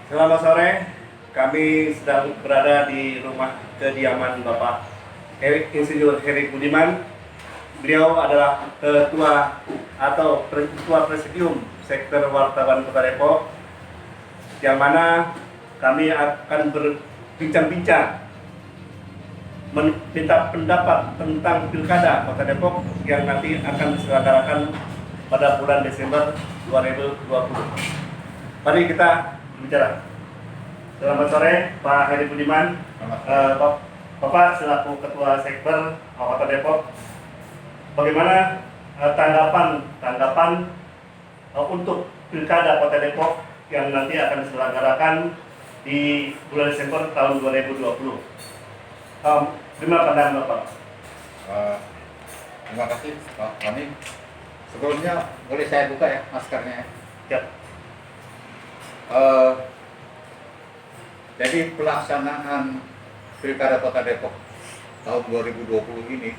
Selamat sore, kami sedang berada di rumah kediaman Bapak Insinyur Heri Budiman. Beliau adalah Ketua atau Ketua Presidium Sektor Wartawan Kota Depok, yang mana kami akan berbincang-bincang meminta pendapat tentang Pilkada Kota Depok yang nanti akan diselenggarakan pada bulan Desember 2020. Mari kita bicara. Selamat sore, Pak Heri Budiman. Bapak selaku Ketua Sekber Kota Depok, bagaimana tanggapan untuk Pilkada Kota Depok yang nanti akan diselenggarakan di bulan Desember tahun 2020? Gimana pandangan Bapak? Terima kasih Pak Fani. Sebelumnya boleh saya buka ya maskernya? Ya. Jadi pelaksanaan Pilkada Kota Depok tahun 2020 ini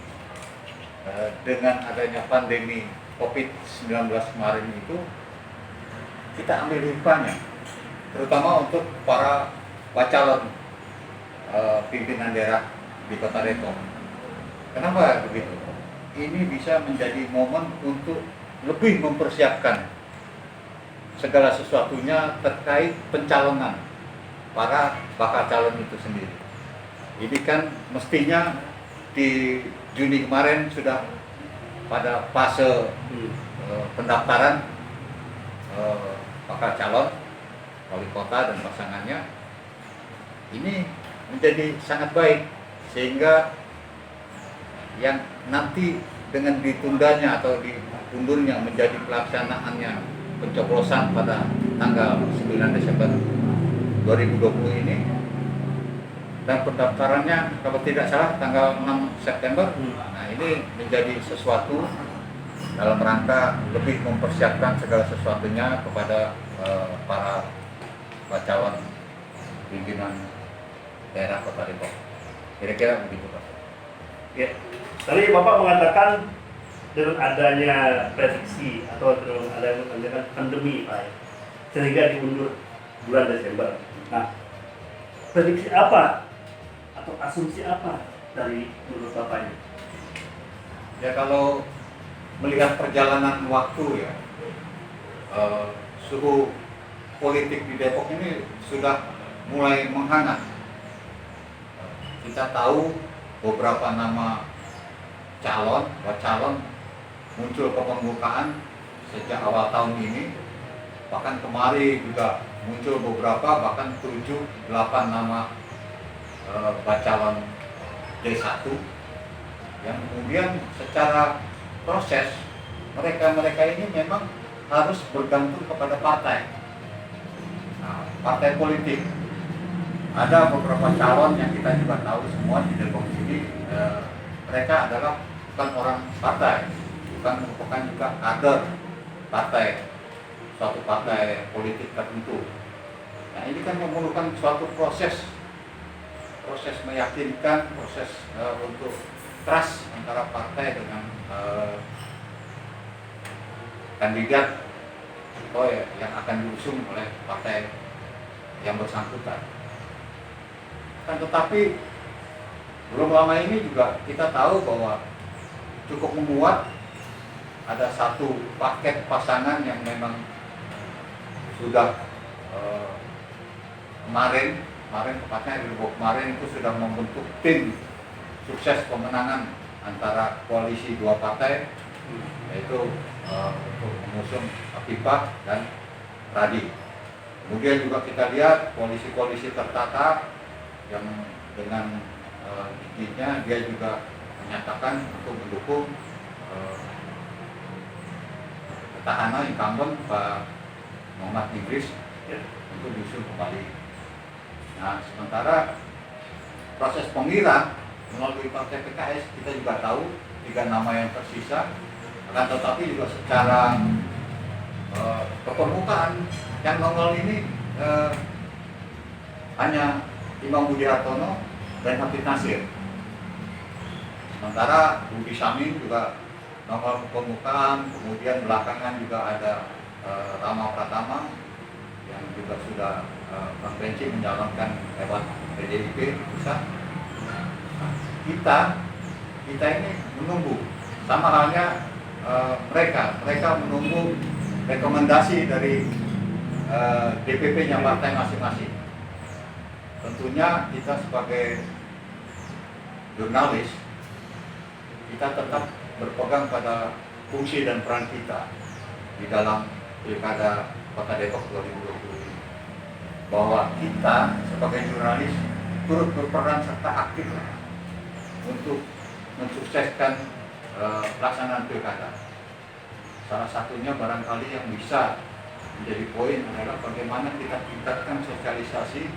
dengan adanya pandemi COVID-19 kemarin itu kita ambil hikmahnya, terutama untuk para bacalon pimpinan daerah di Kota Depok. Kenapa begitu? Ini bisa menjadi momen untuk lebih mempersiapkan segala sesuatunya terkait pencalonan para bakal calon itu sendiri. Ini kan mestinya di Juni kemarin sudah pada fase pendaftaran bakal calon wali kota dan pasangannya. Ini menjadi sangat baik, sehingga yang nanti dengan ditundanya atau diundurnya menjadi pelaksanaannya pencoblosan pada tanggal 9 Desember 2020 ini dan pendaftarannya kalau tidak salah tanggal 6 September. Nah, ini menjadi sesuatu dalam rangka lebih mempersiapkan segala sesuatunya kepada para calon pimpinan daerah Kota Depok. Kira-kira begitu, Pak. Ya. Tadi Bapak mengatakan dengan adanya prediksi atau dengan adanya pandemi, Pak, sehingga diundur bulan Desember. Nah, prediksi apa atau asumsi apa dari menurut Bapak ini? Ya, kalau melihat perjalanan waktu ya, suhu politik di Depok ini sudah mulai menghangat. Kita tahu beberapa nama calon muncul ke permukaan sejak awal tahun ini. Bahkan kemarin juga muncul beberapa, bahkan 7-8 nama bacalon D1 yang kemudian secara proses mereka ini memang harus bergantung kepada partai. Nah, partai politik. Ada beberapa calon yang kita juga tahu semua di Depok ini, mereka adalah bukan orang partai, bukan merupakan juga kader partai, suatu partai politik tertentu. Nah, ini kan memerlukan suatu proses meyakinkan, proses untuk trust antara partai dengan kandidat yang akan diusung oleh partai yang bersangkutan. Kan tetapi belum lama ini juga kita tahu bahwa cukup memuat ada satu paket pasangan yang memang sudah kemarin tepatnya di Depok kemarin itu sudah membentuk tim sukses pemenangan antara koalisi dua partai, yaitu untuk mengusung Afifah dan Radi. Kemudian juga kita lihat koalisi-koalisi tertata yang dengan giginya dia juga menyatakan untuk mendukung petahana incumbent Pak Muhammad Idris untuk diusung kembali. Nah, sementara proses pemilihan melalui partai PKS kita juga tahu 3 nama yang tersisa, akan tetapi juga secara kepermukaan yang nongol ini hanya Imam Budi Hartono dan Habib Nasir. Sementara Budi Samin juga nongol ke permukaan, kemudian belakangan juga ada Rama Pratama, yang juga sudah konvensi mencalonkan lewat PDIP di pusat. Nah, kita ini menunggu, sama halnya mereka menunggu rekomendasi dari DPP-nya partai masing-masing. Tentunya kita sebagai jurnalis, kita tetap berpegang pada fungsi dan peran kita di dalam Pilkada Kota Depok 2020 ini. Bahwa kita sebagai jurnalis turut berperan serta aktif untuk mensukseskan pelaksanaan pilkada. Salah satunya barangkali yang bisa menjadi poin adalah bagaimana kita tingkatkan sosialisasi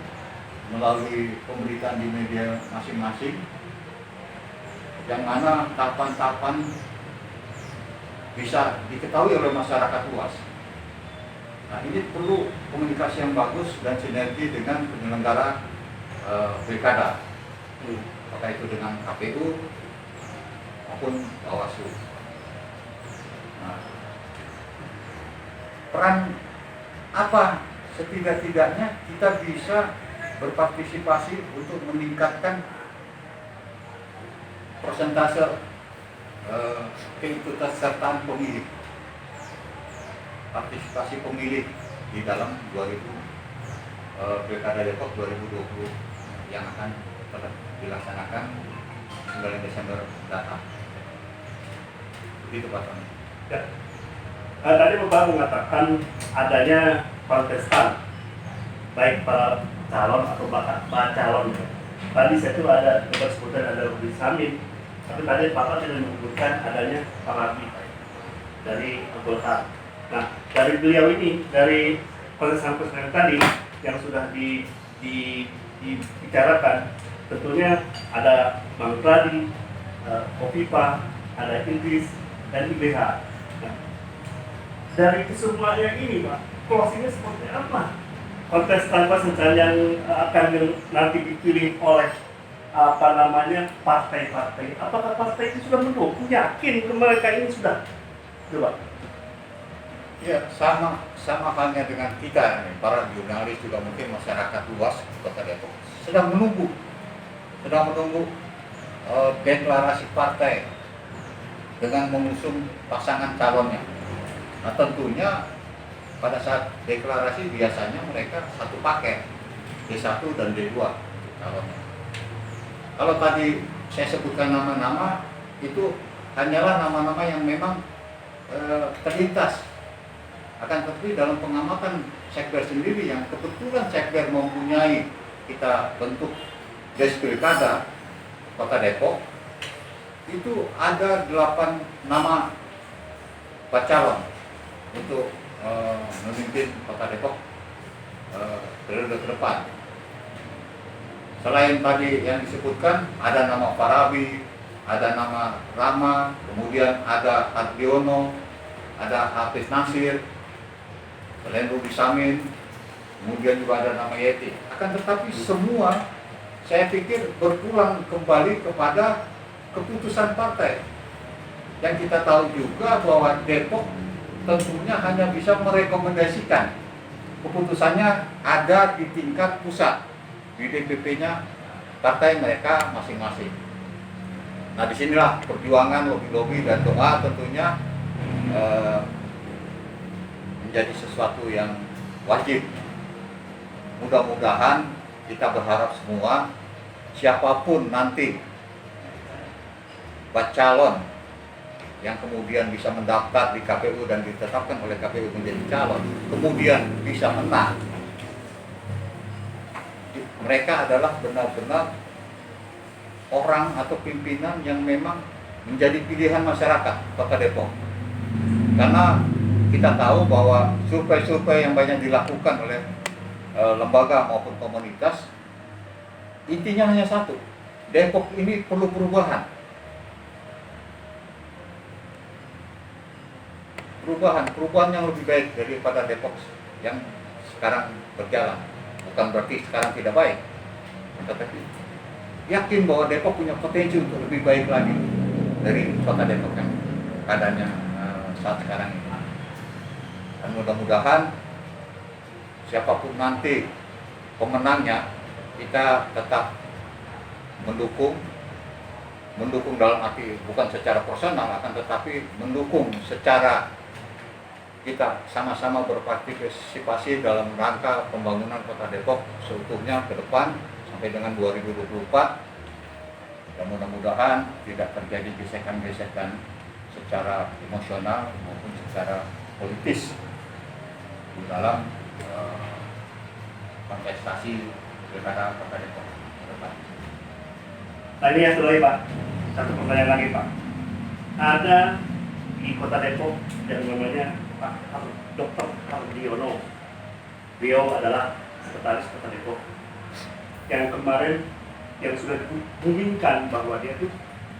melalui pemberitaan di media masing-masing, yang mana tahapan-tahapan bisa diketahui oleh masyarakat luas. Nah, ini perlu komunikasi yang bagus dan sinergi dengan penyelenggara pilkada, apakah itu dengan KPU maupun Bawaslu. Nah, peran apa setidak-tidaknya kita bisa berpartisipasi untuk meningkatkan persentase keikutsertaan pemilih, partisipasi pemilih di dalam Pilkada Depok 2020 yang akan dilaksanakan 9 Desember datang. Begitu Pak Tony. Ya. Tadi Bapak mengatakan adanya kontestan, baik para calon atau bakal calon. Tadi saya tuh ada sebutan ada Rudi Samin, tapi tadi Bapak tidak menyebutkan adanya Pak Rabi dari Golkar. Nah, dari beliau ini, dari kontestan-kontestan tadi yang sudah dibicarakan, tentunya ada Bang Pradi, Kofifa, ada Idris, dan IBH. Nah, dari kesemuanya ini Pak, closingnya seperti apa? Kontestan kontestan yang akan nanti dipilih oleh partai-partai. Apakah partai itu sudah mendukung? Yakin mereka ini sudah? Coba. Ya, sama halnya dengan kita, para jurnalis juga mungkin masyarakat luas Kota Depok sedang menunggu deklarasi partai dengan mengusung pasangan calonnya. Nah, tentunya pada saat deklarasi biasanya mereka satu paket, D1 dan D2 calonnya. Kalau tadi saya sebutkan nama-nama, itu hanyalah nama-nama yang memang terlintas. Akan tetapi dalam pengamatan Sekber sendiri yang kebetulan Sekber mempunyai, kita bentuk Des Pilkada Kota Depok, itu ada 8 nama calon untuk memimpin Kota Depok periode ke depan. Selain tadi yang disebutkan, ada nama Farabi, ada nama Rama, kemudian ada Ardiono, ada Hafiz Nasir, selain Rudi Samin, kemudian juga ada nama Yeti. Akan tetapi semua saya pikir berpulang kembali kepada keputusan partai. Yang kita tahu juga bahwa Depok tentunya hanya bisa merekomendasikan. Keputusannya ada di tingkat pusat, di DPP-nya partai mereka masing-masing. Nah, disinilah perjuangan lobby-lobby dan doa tentunya menjadi sesuatu yang wajib. Mudah-mudahan kita berharap semua, siapapun nanti calon yang kemudian bisa mendaftar di KPU dan ditetapkan oleh KPU menjadi calon, kemudian bisa menang, mereka adalah benar-benar orang atau pimpinan yang memang menjadi pilihan masyarakat Kota Depok. Karena kita tahu bahwa survei-survei yang banyak dilakukan oleh lembaga maupun komunitas, intinya hanya satu, Depok ini perlu perubahan yang lebih baik daripada Depok yang sekarang berjalan. Bukan berarti sekarang tidak baik, tetapi yakin bahwa Depok punya potensi untuk lebih baik lagi dari Kota Depok yang keadaannya saat sekarang ini. Dan mudah-mudahan siapapun nanti pemenangnya, kita tetap mendukung dalam arti bukan secara personal, akan tetapi mendukung secara kita sama-sama berpartisipasi dalam rangka pembangunan Kota Depok seutuhnya ke depan sampai dengan 2024. Dan mudah-mudahan tidak terjadi gesekan-gesekan secara emosional maupun secara politis di dalam kontestasi pilkada Kota Depok ke depan. Nah ini yang kedua Pak, satu pertanyaan lagi Pak. Ada di Kota Depok yang namanya Pak Dr. Hardiono. Beliau adalah sekretaris Kota Depok yang kemarin yang sudah diumumkan bahwa dia itu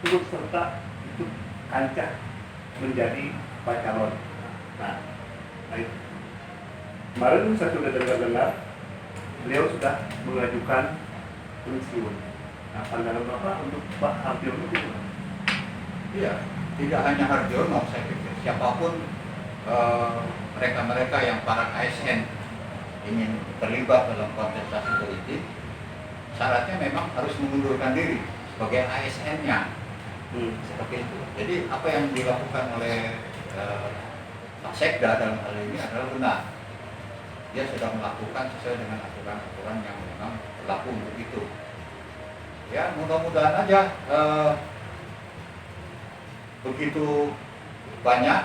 turut serta ikut kancah menjadi bacalon. Nah, kemarin saya sudah dengar beliau sudah mengajukan pensiun. Nah, pandangan Bapak untuk Pak Hardiono itu? Iya, tidak hanya Hardiono, saya pikir siapapun mereka-mereka yang para ASN ingin terlibat dalam kontestasi politik, syaratnya memang harus mengundurkan diri sebagai ASN-nya. Seperti itu. Jadi apa yang dilakukan oleh Pak Sekda dalam hal ini adalah benar. Dia sudah melakukan sesuai dengan aturan-aturan yang memang berlaku untuk itu. Ya, mudah-mudahan aja begitu banyak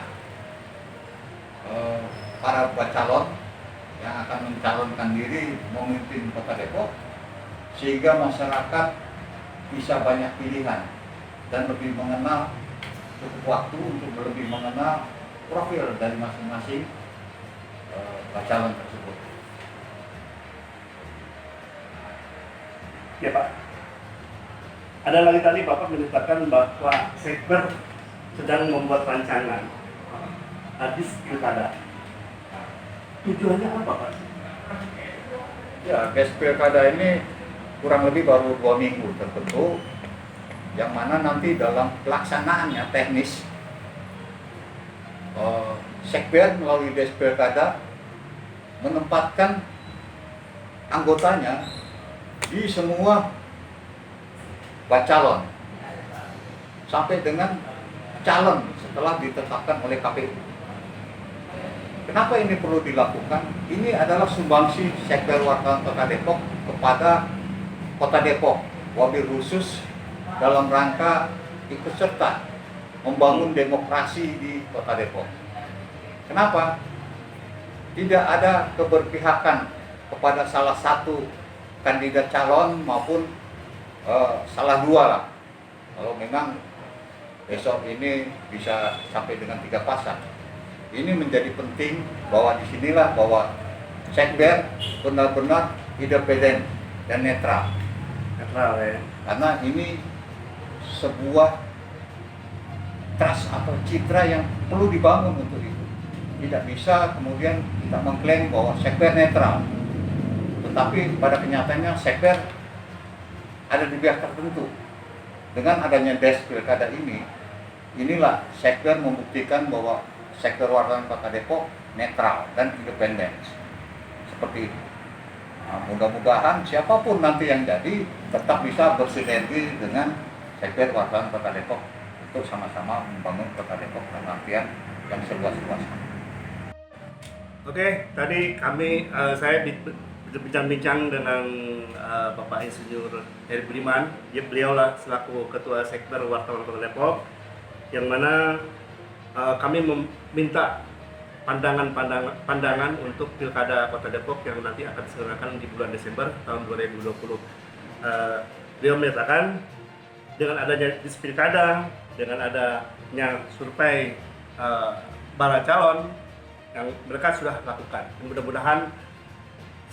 para bacalon yang akan mencalonkan diri memimpin Kota Depok, sehingga masyarakat bisa banyak pilihan dan lebih mengenal, cukup waktu untuk lebih mengenal profil dari masing-masing bacalon tersebut. Ya Pak. Ada lagi tadi Bapak menyatakan bahwa Sekber sedang membuat rancangan hadis pilkada. Tujuannya apa Pak? Ya, gas pilkada ini kurang lebih baru 2 minggu terbentuk, yang mana nanti dalam pelaksanaannya teknis Sekber melalui gas pilkada menempatkan anggotanya di semua bacalon sampai dengan calon setelah ditetapkan oleh KPU. Kenapa ini perlu dilakukan? Ini adalah sumbangsi Sekber Wartawan Kota Depok kepada Kota Depok, wabil khusus dalam rangka ikut serta membangun demokrasi di Kota Depok. Kenapa? Tidak ada keberpihakan kepada salah satu kandidat calon maupun salah dua lah. Kalau memang besok ini bisa sampai dengan 3 pasang. Ini menjadi penting bahwa disinilah bahwa Sekber benar-benar independen dan netral. Netral ya. Karena ini sebuah trust atau citra yang perlu dibangun untuk itu. Tidak bisa kemudian kita mengklaim bahwa Sekber netral, tetapi pada kenyataannya Sekber ada di pihak tertentu. Dengan adanya des pilkada ini, inilah Sekber membuktikan bahwa Sekber Wartawan Kota Depok netral dan independen. Seperti itu. Nah, mudah-mudahan siapapun nanti yang jadi tetap bisa bersinergi dengan Sekber Wartawan Kota Depok untuk sama-sama membangun Kota Depok dalam artian yang seluas-luasnya. Oke, tadi saya berbincang-bincang dengan Bapak Insinyur Heri Budiman. Beliaulah selaku Ketua Sekber Wartawan Kota Depok, yang mana kami meminta pandangan untuk pilkada Kota Depok yang nanti akan diselenggarakan di bulan Desember tahun 2020. Beliau menyatakan dengan adanya pilkada, dengan adanya survei para calon yang mereka sudah lakukan, mudah-mudahan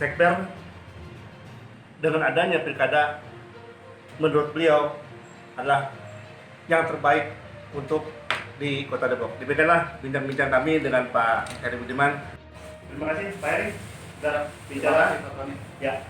Sekber dengan adanya pilkada menurut beliau adalah yang terbaik untuk di Kota Depok. Demikianlah bincang-bincang kami dengan Pak Heri Budiman. Terima kasih Pak Heri sudah bicara. Ya.